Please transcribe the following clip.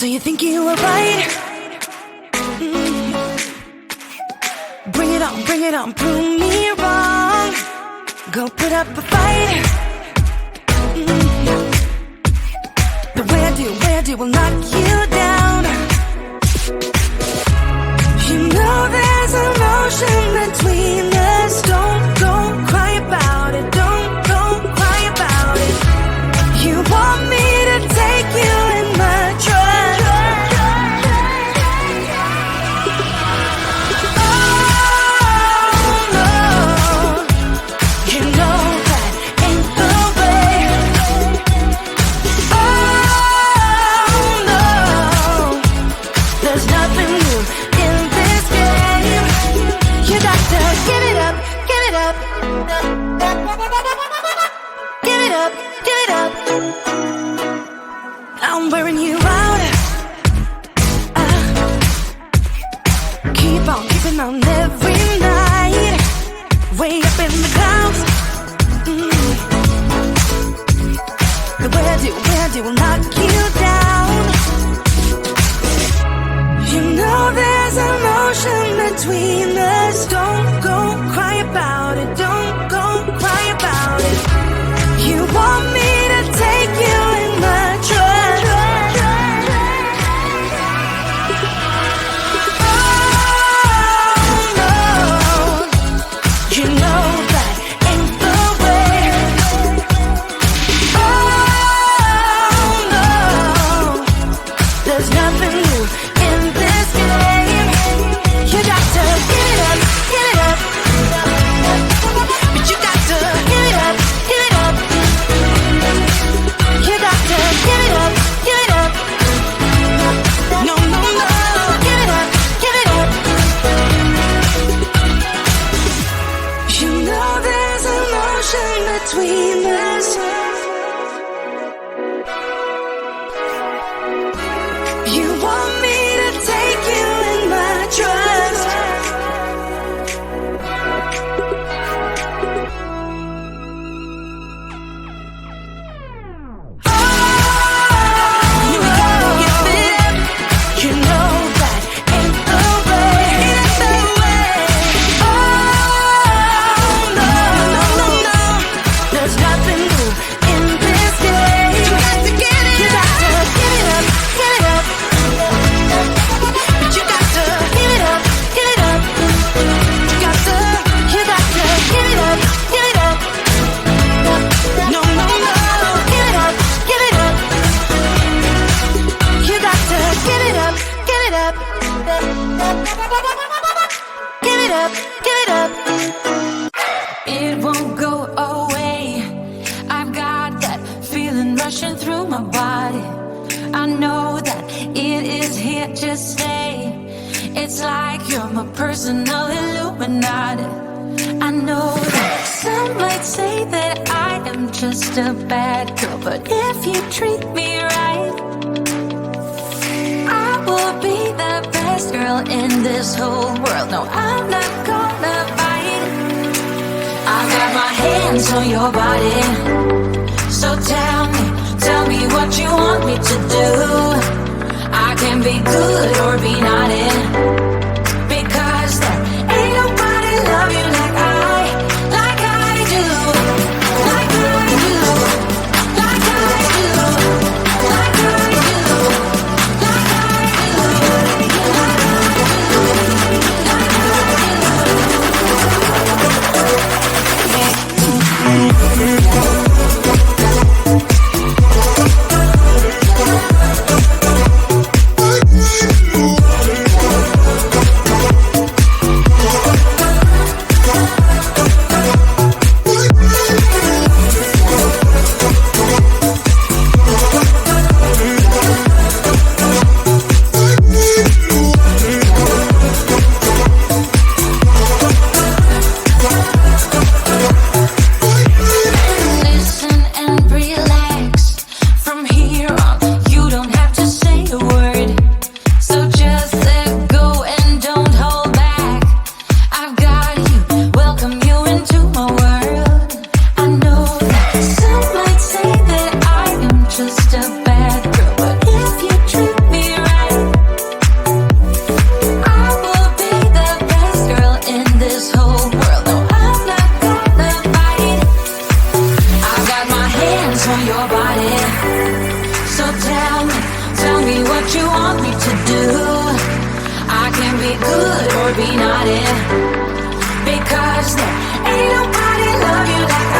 So you think you were right? Bring it on, prove me wrong. Go put up a fight. The way I do will knock you down. You know there's emotion between us. Don't go cry about it. Don't go cry about it. You want me to take you in my trust. Oh no, you know that ain't the way. Oh no, there's nothing new in this game. You got to give it up, give it up. Give it up, give it up. I'm wearing you out. Keep on keeping on every night. Way up in the clouds. The way I do will knock you down. You know there's emotion between us. Don't go cry about it. Don't go cry about it. You want me to take you in my trust. Oh no, you know that ain't the way. Oh no, there's nothing new in this game. You got to give it up, give it up. But you got to give it up, give it up. You got to give it up, give it up. No, no, no, give it up, give it up. You know there's emotion between us. You want me to take you in my trust. You gotta give it up. You know that ain't the way. Oh no, no, no, no. There's nothing new in this game. You got to get it. You got to give it up, give it up. But you got to give it up, give it up. You got to give it up, give it up. No, no, no, give it up, give it up. You got to give it up, give it up. Give it up, give it up. It won't go away. I've got that feeling rushing through my body. I know that it is here to stay. It's like you're my personal Illuminati. I know that some might say that I am just a bad girl, but if you treat me right, I will be the best girl in this whole world. No, I'm not gonna fight. I got my hands on your body. So tell me what you want me to do. I can be good or be naughty, because there ain't nobody love you like I do. Like I do. Like I do. Like I do. Like I do. what you want me to do. I can be good or be naughty, because there ain't nobody love you like